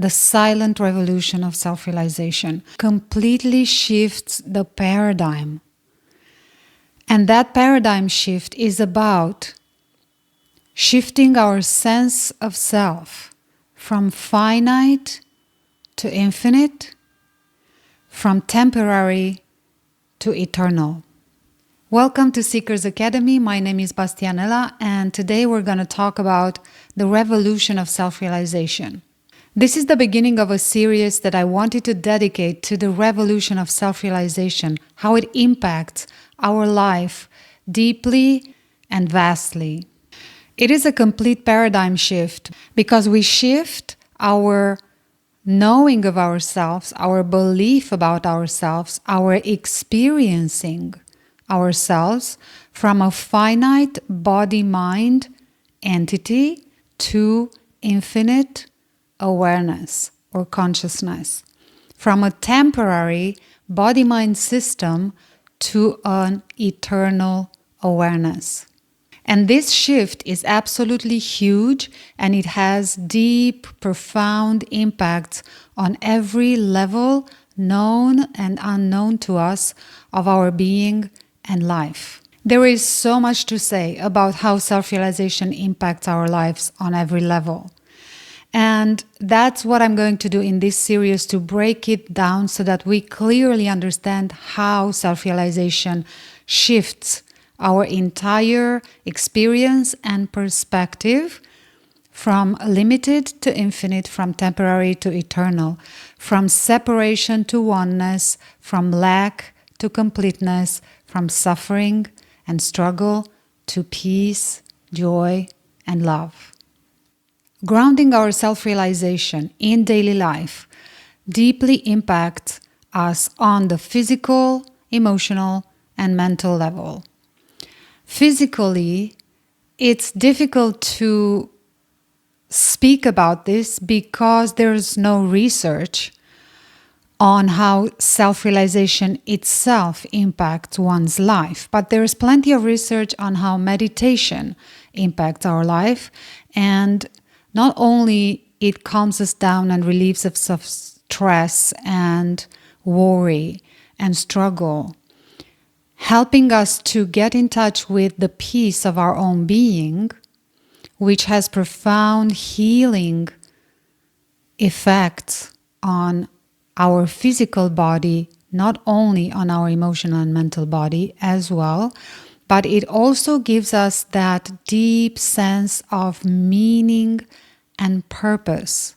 the silent revolution of self-realization, completely shifts the paradigm. And that paradigm shift is about shifting our sense of self from finite to infinite, from temporary to eternal. Welcome to Seekers Academy. My name is Bastianela, and today we're going to talk about the revolution of self-realization. This is the beginning of a series that I wanted to dedicate to the revolution of self-realization, how it impacts our life deeply and vastly. It is a complete paradigm shift because we shift our knowing of ourselves, our belief about ourselves, our experiencing ourselves from a finite body-mind entity to infinite awareness or consciousness, from a temporary body-mind system to an eternal awareness. And this shift is absolutely huge, and it has deep, profound impacts on every level, known and unknown to us, of our being and life. There is so much to say about how self-realization impacts our lives on every level. And that's what I'm going to do in this series, to break it down so that we clearly understand how self-realization shifts our entire experience and perspective from limited to infinite, from temporary to eternal, from separation to oneness, from lack to completeness, from suffering and struggle to peace, joy, and love. Grounding our self-realization in daily life deeply impacts us on the physical, emotional, and mental level. Physically, it's difficult to speak about this because there's no research on how self-realization itself impacts one's life. But there is plenty of research on how meditation impacts our life, and not only it calms us down and relieves us of stress and worry and struggle, helping us to get in touch with the peace of our own being, which has profound healing effects on our physical body, not only on our emotional and mental body as well, but it also gives us that deep sense of meaning and purpose,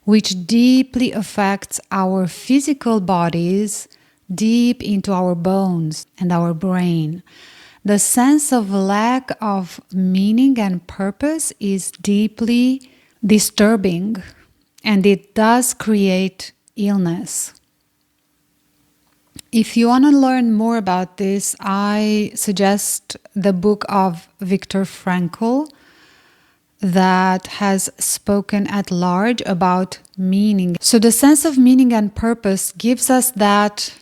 which deeply affects our physical bodies, deep into our bones and our brain. The sense of lack of meaning and purpose is deeply disturbing, and it does create illness. If you want to learn more about this, I suggest the book of Viktor Frankl that has spoken at large about meaning. So the sense of meaning and purpose gives us that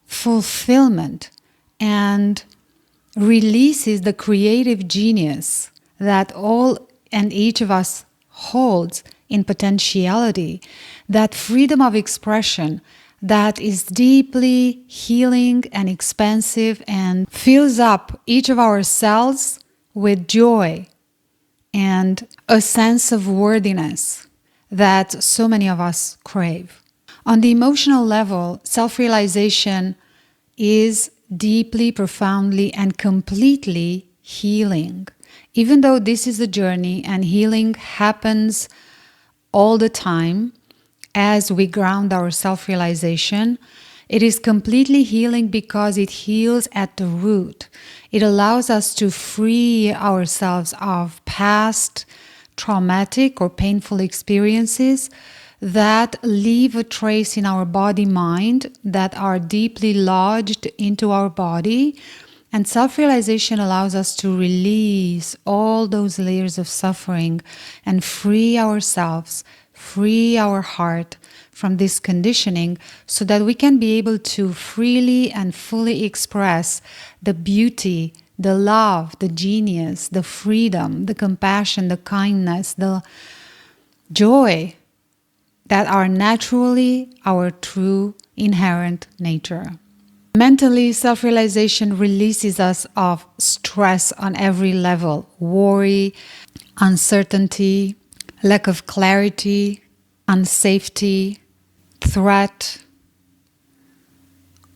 fulfillment and releases the creative genius that all and each of us holds in potentiality, that freedom of expression that is deeply healing and expansive and fills up each of our cells with joy and a sense of worthiness that so many of us crave. On the emotional level, self-realization is deeply, profoundly, and completely healing. Even though this is a journey and healing happens all the time as we ground our self-realization, it is completely healing because it heals at the root. It allows us to free ourselves of past traumatic or painful experiences that leave a trace in our body-mind, that are deeply lodged into our body. And self-realization allows us to release all those layers of suffering and free ourselves, free our heart from this conditioning, so that we can be able to freely and fully express the beauty, the love, the genius, the freedom, the compassion, the kindness, the joy that are naturally our true inherent nature. Mentally, self-realization releases us of stress on every level: worry, uncertainty, lack of clarity, unsafety, threat,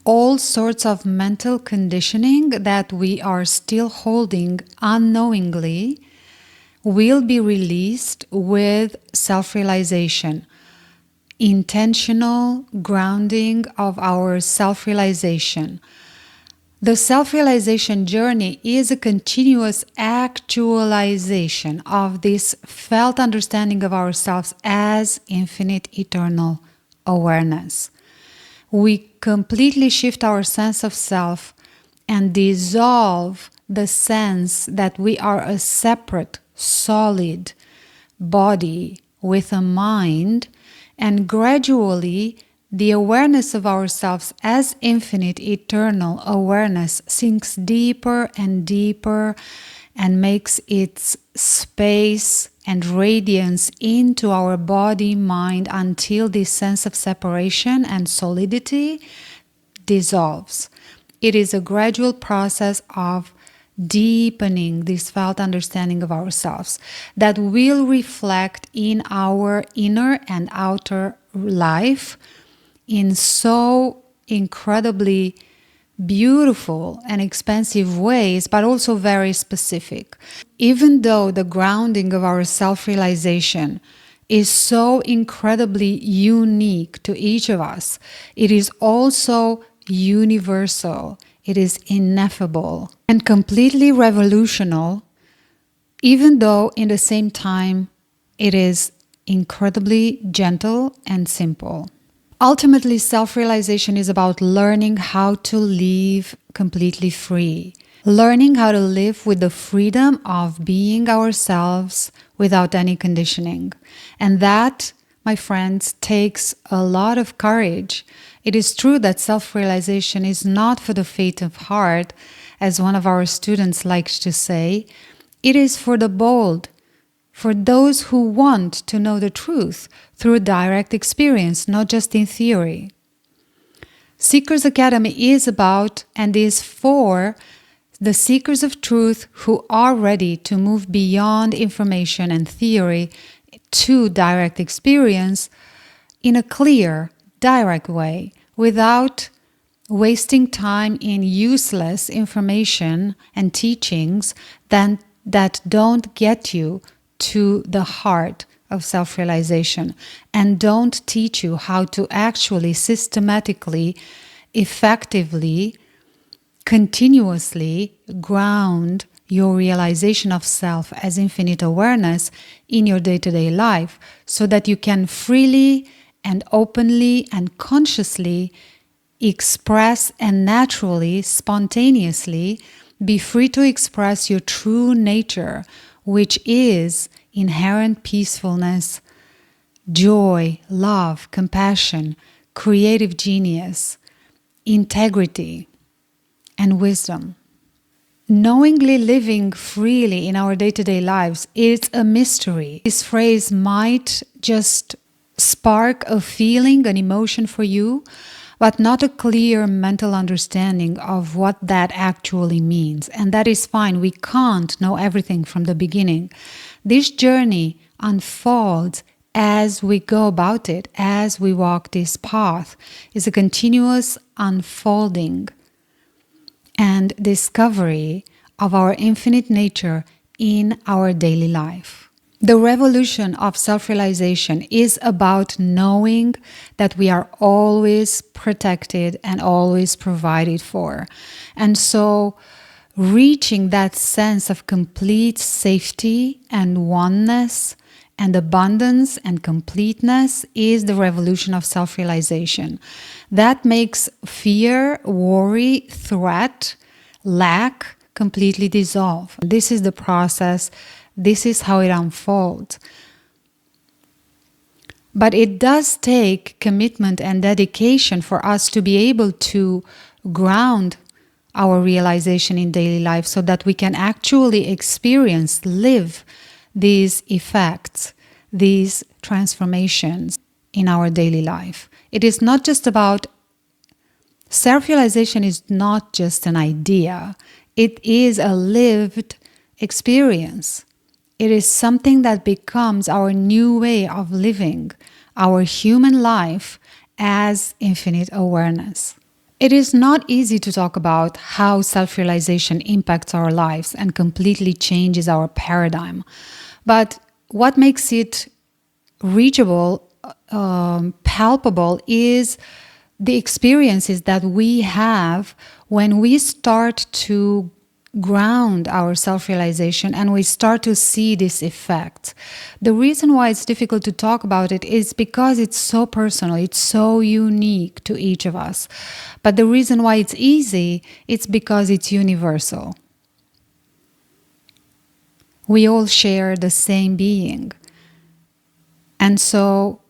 all sorts of mental conditioning that we are still holding unknowingly will be released with self-realization. Intentional grounding of our self-realization. The self-realization journey is a continuous actualization of this felt understanding of ourselves as infinite eternal awareness. We completely shift our sense of self and dissolve the sense that we are a separate, solid body with a mind, and gradually the awareness of ourselves as infinite, eternal awareness sinks deeper and deeper and makes its space and radiance into our body, mind, until this sense of separation and solidity dissolves. It is a gradual process of deepening this felt understanding of ourselves that will reflect in our inner and outer life in so incredibly beautiful and expansive ways, but also very specific. Even though the grounding of our self-realization is so incredibly unique to each of us, it is also universal. It is ineffable and completely revolutionary, even though in the same time it is incredibly gentle and simple. Ultimately, self-realization is about learning how to live completely free. Learning how to live with the freedom of being ourselves without any conditioning. And that, my friends, takes a lot of courage. It is true that self-realization is not for the faint of heart, as one of our students likes to say. It is for the bold, for those who want to know the truth through direct experience, not just in theory. Seekers Academy is about and is for the seekers of truth who are ready to move beyond information and theory to direct experience in a clear, direct way, without wasting time in useless information and teachings that don't get you to the heart of self-realization and don't teach you how to actually systematically, effectively, continuously ground your realization of self as infinite awareness in your day-to-day life so that you can freely and openly and consciously express and naturally, spontaneously be free to express your true nature, which is inherent peacefulness, joy, love, compassion, creative genius, integrity, and wisdom. Knowingly living freely in our day-to-day lives is a mystery. This phrase might just spark a feeling, an emotion for you, but not a clear mental understanding of what that actually means. And that is fine. We can't know everything from the beginning. This journey unfolds as we go about it, as we walk this path. It's a continuous unfolding and discovery of our infinite nature in our daily life. The revolution of self-realization is about knowing that we are always protected and always provided for. And so reaching that sense of complete safety and oneness and abundance and completeness is the revolution of self-realization. That makes fear, worry, threat, lack completely dissolve. This is the process. This is how it unfolds. But it does take commitment and dedication for us to be able to ground our realization in daily life so that we can actually experience, live these effects, these transformations. in our daily life. It is not just about self-realization is not just an idea. It is a lived experience. It is something that becomes our new way of living our human life as infinite awareness. It is not easy to talk about how self-realization impacts our lives and completely changes our paradigm. But what makes it reachable, palpable, is the experiences that we have when we start to ground our self-realization and we start to see this effect. The reason why it's difficult to talk about it is because it's so personal, it's so unique to each of us. But the reason why it's easy, it's because it's universal. We all share the same being. And so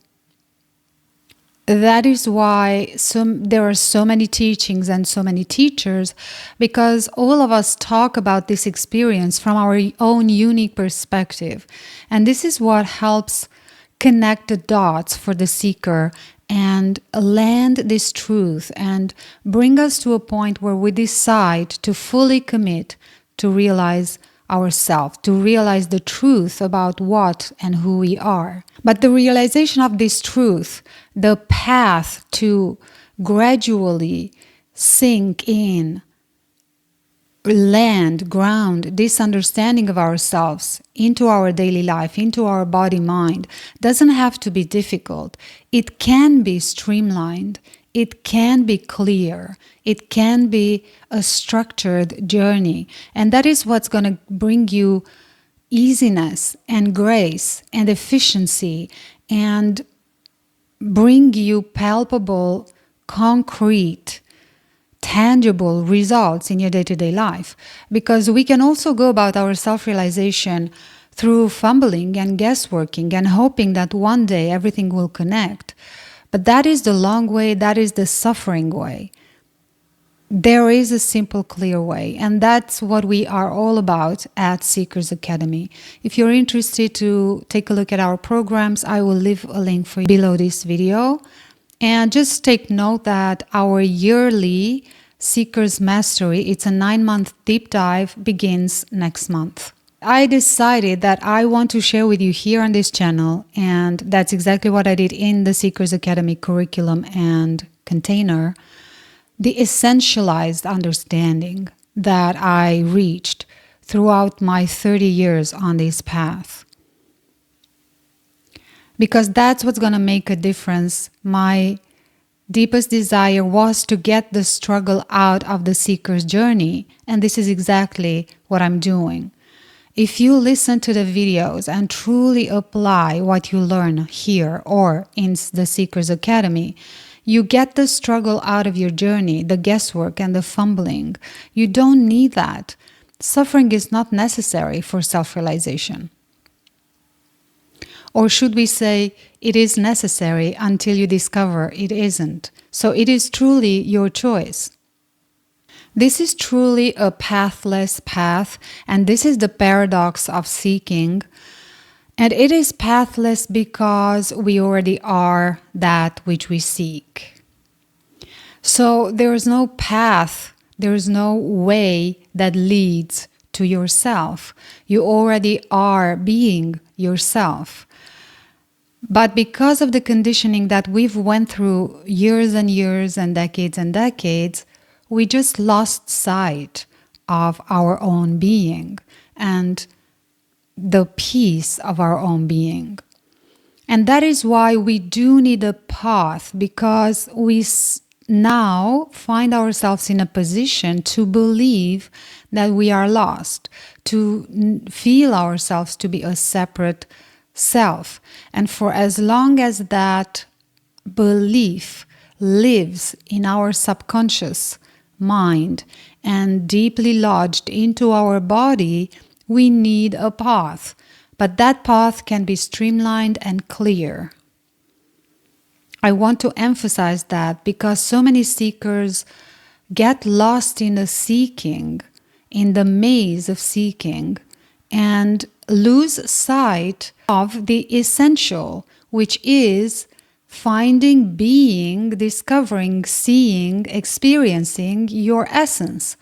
that is why there are so many teachings and so many teachers, because all of us talk about this experience from our own unique perspective. And this is what helps connect the dots for the seeker and land this truth and bring us to a point where we decide to fully commit to realize ourselves, to realize the truth about what and who we are. But the realization of this truth, the path to gradually sink in, land, ground this understanding of ourselves into our daily life, into our body, mind, doesn't have to be difficult. It can be streamlined. It can be clear. It can be a structured journey. And that is what's going to bring you easiness and grace and efficiency and bring you palpable, concrete, tangible results in your day-to-day life. Because we can also go about our self-realization through fumbling and guessworking and hoping that one day everything will connect. But that is the long way, that is the suffering way. There is a simple, clear way, and that's what we are all about at Seekers Academy. If you're interested to take a look at our programs, I will leave a link for you below this video. And just take note that our yearly Seekers Mastery, it's a 9-month deep dive, begins next month. I decided that I want to share with you here on this channel, and that's exactly what I did in the Seekers Academy curriculum and container, the essentialized understanding that I reached throughout my 30 years on this path. Because that's what's going to make a difference. My deepest desire was to get the struggle out of the seeker's journey, and this is exactly what I'm doing. If you listen to the videos and truly apply what you learn here or in the Seekers Academy, you get the struggle out of your journey, the guesswork and the fumbling. You don't need that. Suffering is not necessary for self-realization. Or should we say, it is necessary until you discover it isn't. So it is truly your choice. This is truly a pathless path, and this is the paradox of seeking. And it is pathless because we already are that which we seek. So there is no path, there is no way that leads to yourself. You already are being yourself. But because of the conditioning that we've went through years and years and decades, we just lost sight of our own being and the peace of our own being. And that is why we do need a path, because we now find ourselves in a position to believe that we are lost, to feel ourselves to be a separate self. And for as long as that belief lives in our subconscious mind and deeply lodged into our body, we need a path. But that path can be streamlined and clear. I want to emphasize that because so many seekers get lost in the seeking, in the maze of seeking, and lose sight of the essential, which is finding, being, discovering, seeing, experiencing your essence,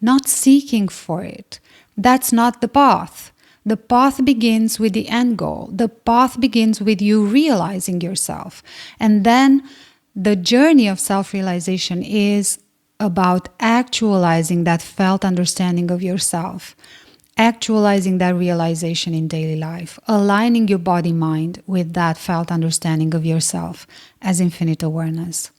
not seeking for it. That's not the path. The path begins with the end goal. The path begins with you realizing yourself. And then the journey of self-realization is about actualizing that felt understanding of yourself, actualizing that realization in daily life, aligning your body-mind with that felt understanding of yourself as infinite awareness.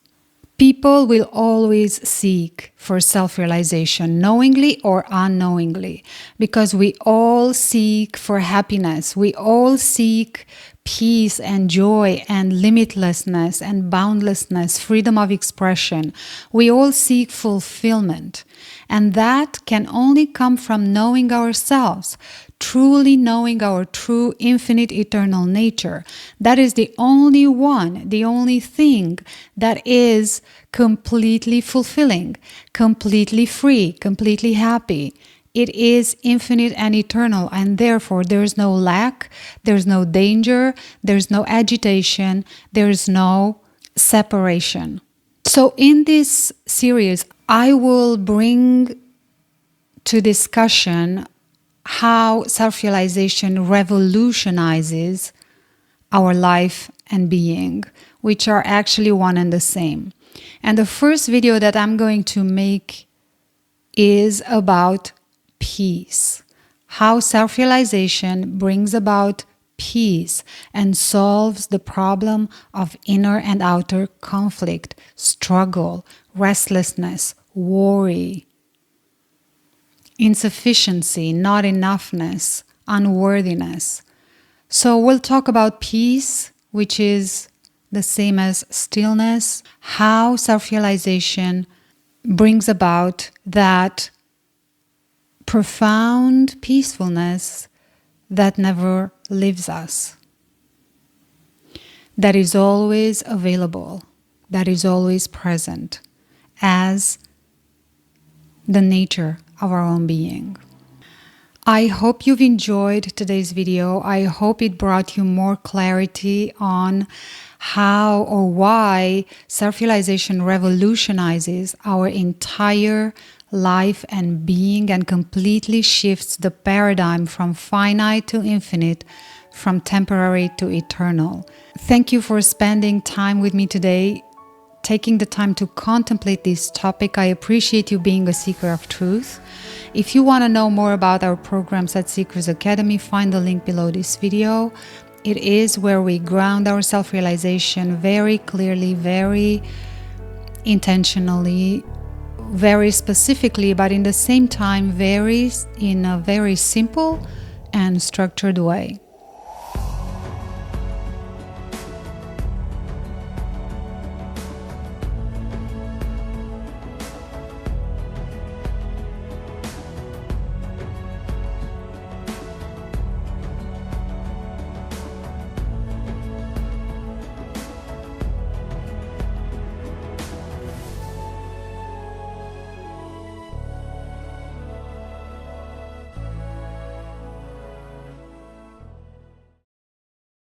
People will always seek for self-realization, knowingly or unknowingly, because we all seek for happiness. We all seek peace and joy and limitlessness and boundlessness, freedom of expression. We all seek fulfillment. And that can only come from knowing ourselves, truly knowing our true, infinite, eternal nature. That is the only one, the only thing that is completely fulfilling, completely free, completely happy. It is infinite and eternal, and therefore there is no lack, there's no danger, there's no agitation, there's no separation. So in this series, I will bring to discussion how self-realization revolutionizes our life and being, which are actually one and the same. And the first video that I'm going to make is about peace. How self-realization brings about peace and solves the problem of inner and outer conflict, struggle, restlessness, worry, insufficiency, not enoughness, unworthiness. So we'll talk about peace, which is the same as stillness, how self-realization brings about that profound peacefulness that never leaves us, that is always available, that is always present as the nature of our own being. I hope you've enjoyed today's video. I hope it brought you more clarity on how or why self-realization revolutionizes our entire life and being and completely shifts the paradigm from finite to infinite, from temporary to eternal. Thank you for spending time with me today, taking the time to contemplate this topic. I appreciate you being a seeker of truth. If you want to know more about our programs at Seekers Academy, find the link below this video. It is where we ground our self-realization very clearly, very intentionally, very specifically, but in the same time, in a very simple and structured way.